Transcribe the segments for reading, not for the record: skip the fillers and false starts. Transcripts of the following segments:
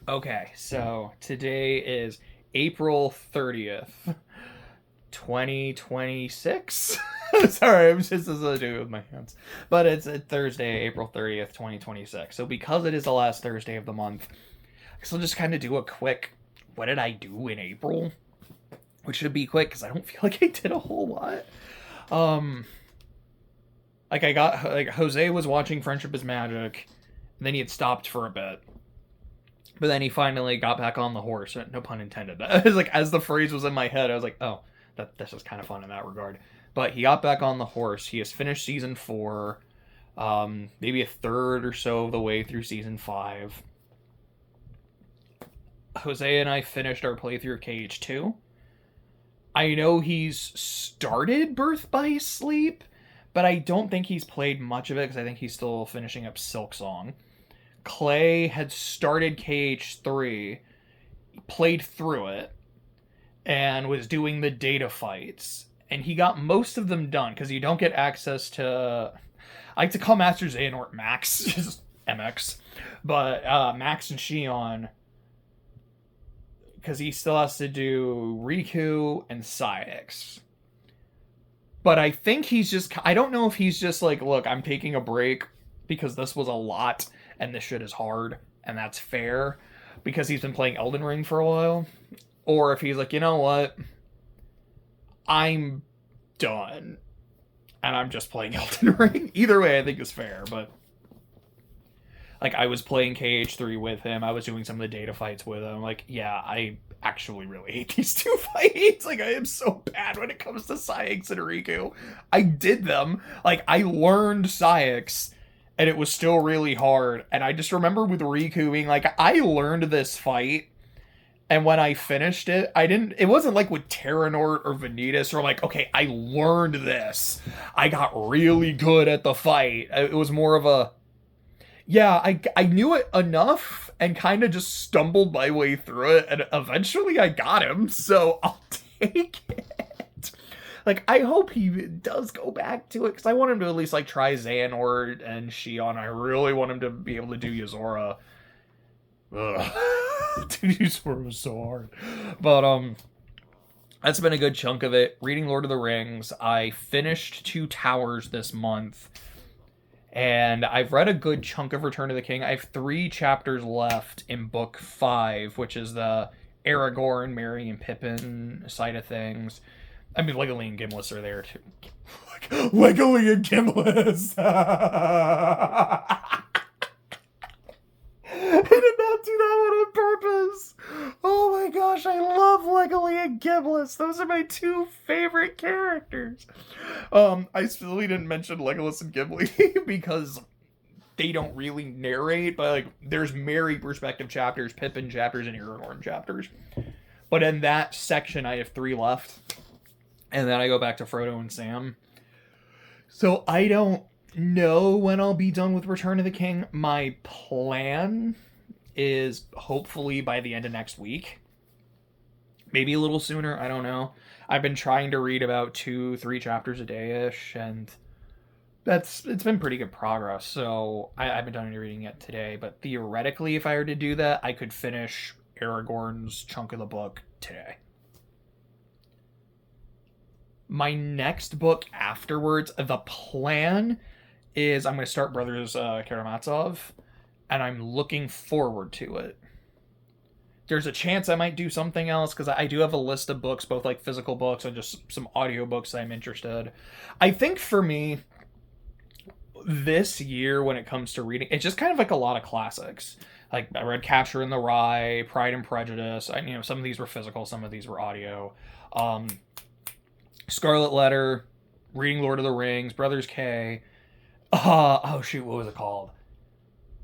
Okay, so today is April 30th, 2026. Sorry, I'm just doing with my hands. But it's Thursday, April 30th, 2026. So because it is the last Thursday of the month, I guess I'll just kind of do a quick what did I do in April? Which should be quick because I don't feel like I did a whole lot. Um like Jose was watching Friendship is Magic, and then he had stopped for a bit. But then he finally got back on the horse. No pun intended. I was like, as the phrase was in my head, I was like, oh, this is kind of fun in that regard. But he got back on the horse. He has finished season 4, maybe a third or so of the way through season 5. Jose and I finished our playthrough of KH2. I know he's started Birth by Sleep, but I don't think he's played much of it because I think he's still finishing up Silk Song. Clay had started KH3, played through it, and was doing the data fights. And he got most of them done because you don't get access to. I like to call Master Xehanort Max, just MX, but Max and Shion, because he still has to do Riku and Saix. But I think he's just. I don't know if he's just like, look, I'm taking a break because this was a lot and this shit is hard, and that's fair because he's been playing Elden Ring for a while, or if he's like, you know what, I'm done and I'm just playing Elden Ring. Either way, I think is fair. But like, I was playing KH3 with him, I was doing some of the data fights with him. Like, yeah, I actually really hate these two fights. Like, I am so bad when it comes to Saix and Riku. I did them. Like, I learned Saix, and it was still really hard. And I just remember with Riku being like, I learned this fight, and when I finished it, it wasn't like with Terranort or Vanitas, or like, okay, I learned this. I got really good at the fight. It was more of a, yeah, I knew it enough and kind of just stumbled my way through it, and eventually I got him, so I'll take it. Like, I hope he does go back to it, because I want him to at least, like, try Xehanort and Shion. I really want him to be able to do Yozora. Ugh. Dude, Yozora was so hard. But, that's been a good chunk of it. Reading Lord of the Rings. I finished Two Towers this month, and I've read a good chunk of Return of the King. I have 3 chapters left in book 5, which is the Aragorn, Merry, and Pippin side of things. I mean, Legolas and Gimlis are there too. Legolas and Gimlis! I did not do that one on purpose! Oh my gosh, I love Legolas and Gimlis! Those are my 2 favorite characters! I still didn't mention Legolas and Gimli because they don't really narrate, but like, there's Merry perspective chapters, Pippin chapters, and Aragorn chapters. But in that section, I have 3 left. And then I go back to Frodo and Sam. So I don't know when I'll be done with Return of the King. My plan is hopefully by the end of next week. Maybe a little sooner, I don't know. I've been trying to read about 2-3 chapters a day-ish, and it's been pretty good progress. So I haven't done any reading yet today, but theoretically, if I were to do that, I could finish Aragorn's chunk of the book today. My next book afterwards, the plan is I'm going to start Brothers Karamazov, and I'm looking forward to it. There's a chance I might do something else, because I do have a list of books, both like physical books and just some audiobooks I'm interested. I think for me, this year when it comes to reading, it's just kind of like a lot of classics. Like, I read Catcher in the Rye, Pride and Prejudice. Some of these were physical, some of these were audio. Scarlet Letter, reading Lord of the Rings, Brothers K. Oh shoot, what was it called?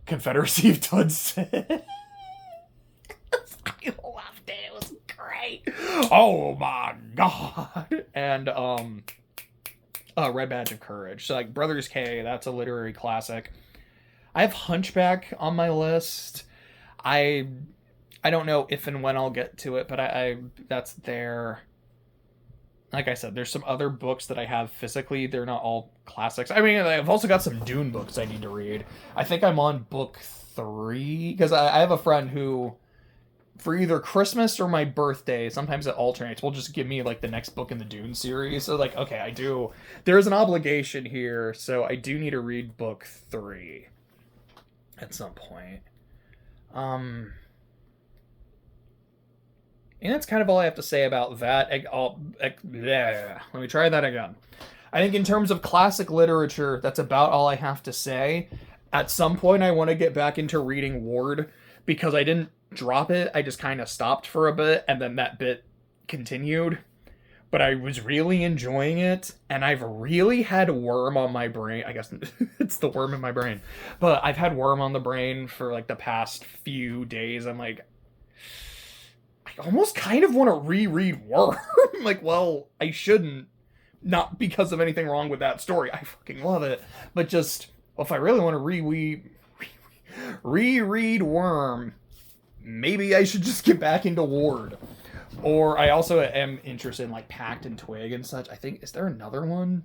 Confederacy of Tudson. I loved it. It was great. Oh my god. And Red Badge of Courage. So like Brothers K, that's a literary classic. I have Hunchback on my list. I don't know if and when I'll get to it, but I that's there. Like I said, there's some other books that I have physically. They're not all classics. I mean, I've also got some Dune books I need to read. I think I'm on book 3, because I have a friend who for either Christmas or my birthday. Sometimes it alternates. Will just give me like the next book in the Dune series. So like, okay, there's an obligation here, so I do need to read book 3 at some point. And that's kind of all I have to say about that. Let me try that again. I think in terms of classic literature, that's about all I have to say. At some point, I want to get back into reading Ward, because I didn't drop it. I just kind of stopped for a bit, and then that bit continued. But I was really enjoying it, and I've really had worm on my brain. I guess it's the worm in my brain. But I've had worm on the brain for like the past few days. I'm like, I almost kind of want to reread Worm. Like, well, I shouldn't. Not because of anything wrong with that story. I fucking love it. But just, well, if I really want to reread Worm, maybe I should just get back into Ward. Or I also am interested in like Pact and Twig and such. I think, is there another one?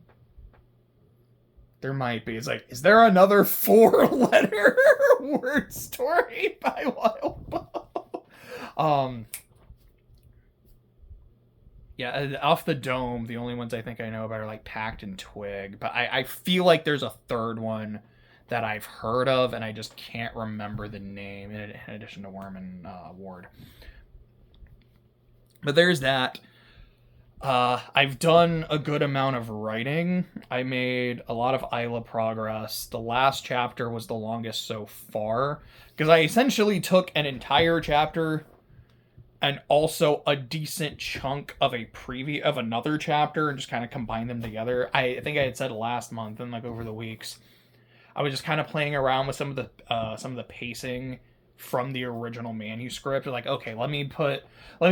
There might be. It's like, is there another 4-letter word story by Wildbow? Yeah, off the dome, the only ones I think I know about are like Pact and Twig. But I feel like there's a third one that I've heard of, and I just can't remember the name, in addition to Worm and Ward. But there's that. I've done a good amount of writing. I made a lot of Isla progress. The last chapter was the longest so far, because I essentially took an entire chapter and also a decent chunk of another chapter and just kind of combined them together. I think I had said last month, and like over the weeks, I was just kind of playing around with some of the pacing from the original manuscript. Like, okay, let me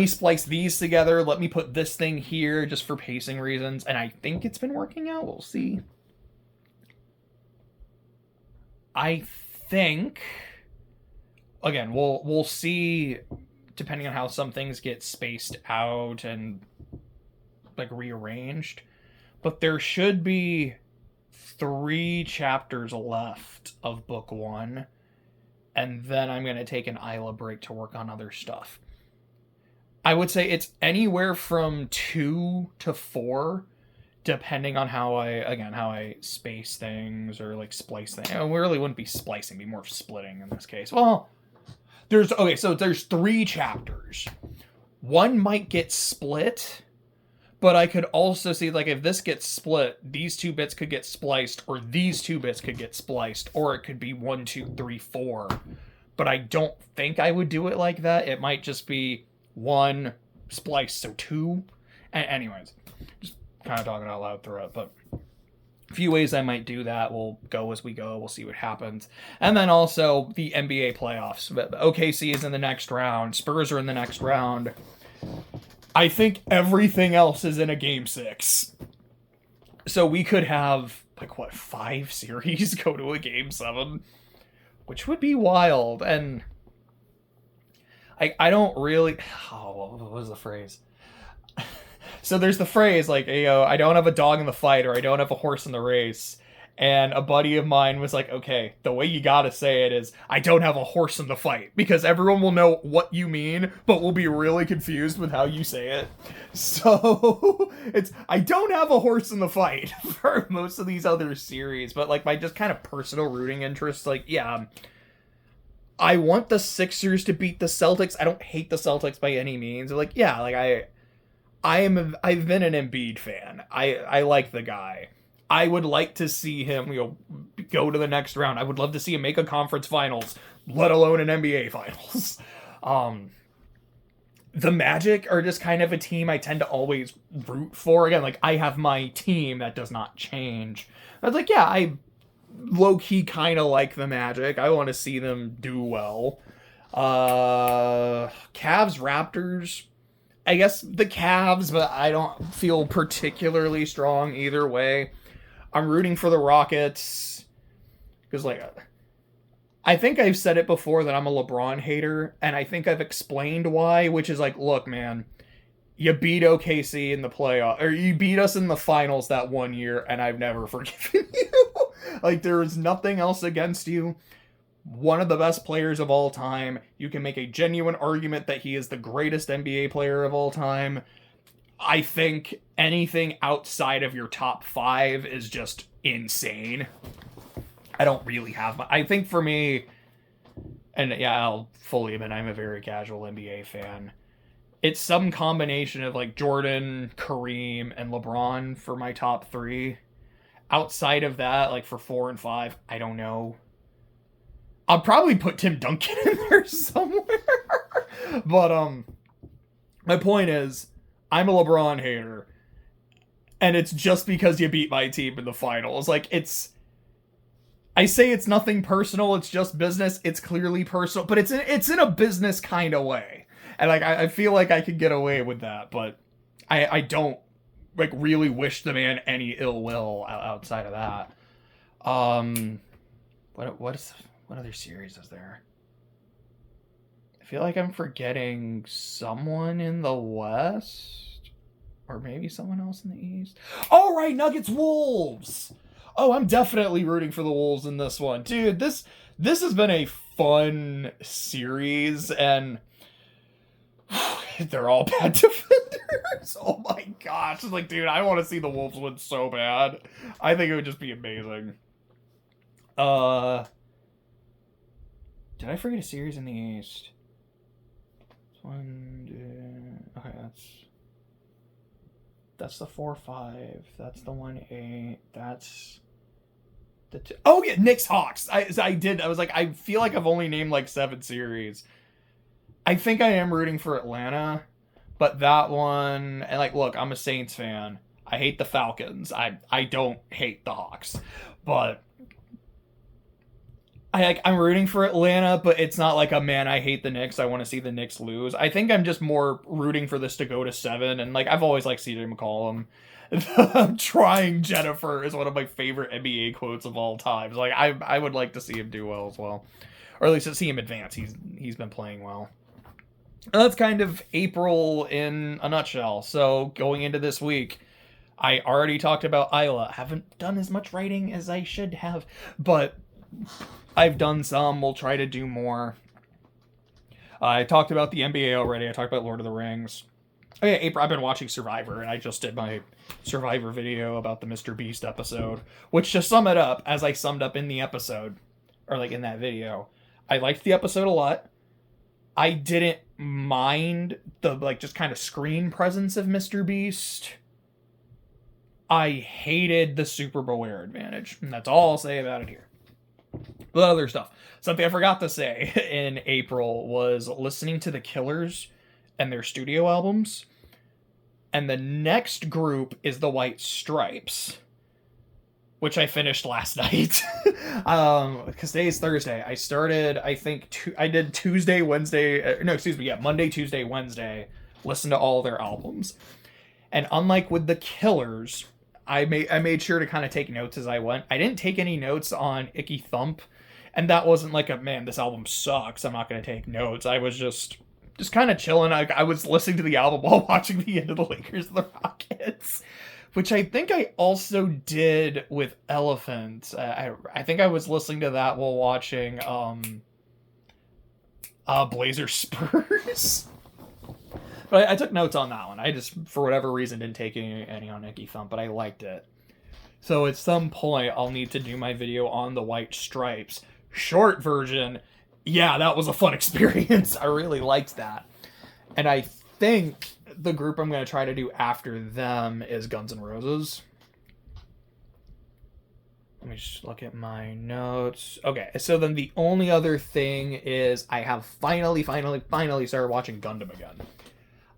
splice these together. Let me put this thing here just for pacing reasons. And I think it's been working out. We'll see. I think, again, we'll see, depending on how some things get spaced out and like rearranged. But there should be 3 chapters left of book 1. And then I'm going to take an Isla break to work on other stuff. I would say it's anywhere from 2 to 4, depending on how I space things or like splice things. We really wouldn't be splicing, it'd be more splitting in this case. Well, there's 3 chapters. One might get split, but I could also see, like, if this gets split, these 2 bits could get spliced, or these 2 bits could get spliced, or it could be 1, 2, 3, 4. But I don't think I would do it like that. It might just be 1 spliced, so 2. Anyways, just kind of talking out loud through it, but a few ways I might do that. We'll go as we go. We'll see what happens. And then also the NBA playoffs. OKC is in the next round. Spurs are in the next round. I think everything else is in a game 6. So we could have, like, 5 series go to a game 7? Which would be wild. And I don't really... Oh, what was the phrase? So there's the phrase, like, I don't have a dog in the fight, or I don't have a horse in the race. And a buddy of mine was like, okay, the way you gotta say it is, I don't have a horse in the fight. Because everyone will know what you mean, but will be really confused with how you say it. So, it's, I don't have a horse in the fight for most of these other series. But, like, my just kind of personal rooting interest, like, yeah, I want the Sixers to beat the Celtics. I don't hate the Celtics by any means. Like, yeah, like, I've been an Embiid fan. I like the guy. I would like to see him, go to the next round. I would love to see him make a conference finals, let alone an NBA finals. The Magic are just kind of a team I tend to always root for. Again, like, I have my team that does not change. I was like, yeah, I low-key kind of like the Magic. I want to see them do well. Cavs, Raptors. I guess the Cavs, but I don't feel particularly strong either way. I'm rooting for the Rockets because, like, I think I've said it before that I'm a LeBron hater, and I think I've explained why, which is like, look, man, you beat OKC in the playoff, or you beat us in the finals that one year, and I've never forgiven you. Like, there is nothing else against you. one of the best players of all time. You can make a genuine argument that he is the greatest NBA player of all time. I think anything outside of your top 5 is just insane. I don't really have I think for me, and yeah, I'll fully admit I'm a very casual NBA fan. It's some combination of like Jordan, Kareem, and LeBron for my top 3. Outside of that, like for 4 and 5, I don't know. I'll probably put Tim Duncan in there somewhere. But my point is, I'm a LeBron hater, and it's just because you beat my team in the finals. Like, I say it's nothing personal, it's just business. It's clearly personal, but it's in a business kind of way. And like I feel like I could get away with that, but I don't like really wish the man any ill will outside of that. What other series is there? I feel like I'm forgetting someone in the West, or maybe someone else in the East. All right, Nuggets Wolves. Oh, I'm definitely rooting for the Wolves in this one. Dude, this has been a fun series, and they're all bad defenders. Oh my gosh. It's like, dude, I want to see the Wolves win so bad. I think it would just be amazing. Did I forget a series in the East? Okay, that's the 4-5. That's the 1-8. That's the 2. Oh yeah, Knicks Hawks. I was like, I feel like I've only named like 7 series. I think I am rooting for Atlanta, but that one, and like, look, I'm a Saints fan. I hate the Falcons. I don't hate the Hawks, but I'm rooting for Atlanta, but it's not like I hate the Knicks. I want to see the Knicks lose. I think I'm just more rooting for this to go to 7, and like I've always liked CJ McCollum. Trying Jennifer is one of my favorite NBA quotes of all time. Like I would like to see him do well as well, or at least to see him advance. He's been playing well. And that's kind of April in a nutshell. So going into this week, I already talked about Isla. Haven't done as much writing as I should have, but I've done some. We'll try to do more. I talked about the NBA already. I talked about Lord of the Rings. Oh yeah, April. I've been watching Survivor, and I just did my Survivor video about the Mr. Beast episode. Which, to sum it up, as I summed up in the episode, or like in that video, I liked the episode a lot. I didn't mind the like just kind of screen presence of Mr. Beast. I hated the Super Bowl Air advantage, and that's all I'll say about it here. But other stuff. Something I forgot to say in April was listening to The Killers and their studio albums. And the next group is the White Stripes, which I finished last night. Because today is Thursday. I started, I think, I did Tuesday, Wednesday, Monday, Tuesday, Wednesday, listen to all their albums. And unlike with The Killers, I made sure to kind of take notes as I went. I didn't take any notes on Icky Thump, and that wasn't like this album sucks, I'm not going to take notes. I was just kind of chilling. I was listening to the album while watching the end of the Lakers and the Rockets, which I think I also did with Elephant. I think I was listening to that while watching Blazers Spurs. But I took notes on that one. I just, for whatever reason, didn't take any on Icky Thump, but I liked it. So at some point, I'll need to do my video on the White Stripes. Short version, yeah, that was a fun experience. I really liked that. And I think the group I'm going to try to do after them is Guns N' Roses. Let me just look at my notes. Okay, so then the only other thing is I have finally started watching Gundam again.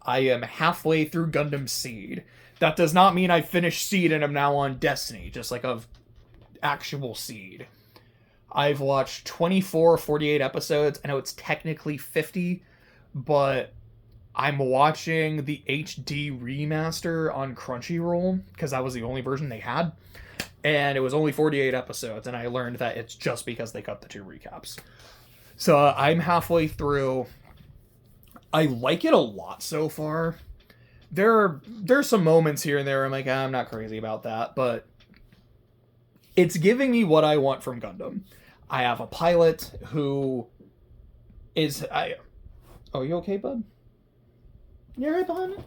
I am halfway through Gundam Seed. That does not mean I finished Seed and I'm now on Destiny, just like of actual Seed. I've watched 48 episodes. I know it's technically 50, but I'm watching the HD remaster on Crunchyroll because that was the only version they had. And it was only 48 episodes, and I learned that it's just because they cut the 2 recaps. So I'm halfway through. I like it a lot so far. There's some moments here and there I'm like, I'm not crazy about that, but it's giving me what I want from Gundam. I have a pilot who is... Oh, you okay, bud? You're right behind it?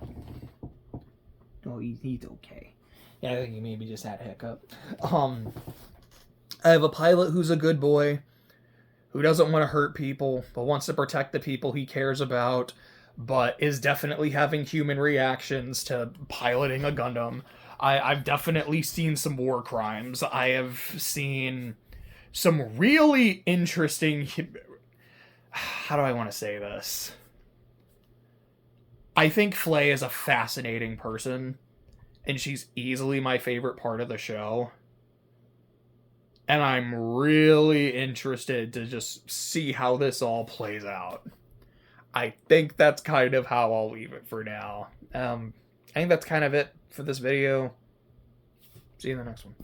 Oh, he's okay. Yeah, I think he maybe just had a hiccup. I have a pilot who's a good boy, who doesn't want to hurt people, but wants to protect the people he cares about, but is definitely having human reactions to piloting a Gundam. I've definitely seen some war crimes. I have seen some really interesting... How do I want to say this? I think Flay is a fascinating person, and she's easily my favorite part of the show. And I'm really interested to just see how this all plays out. I think that's kind of how I'll leave it for now. I think that's kind of it for this video. See you in the next one.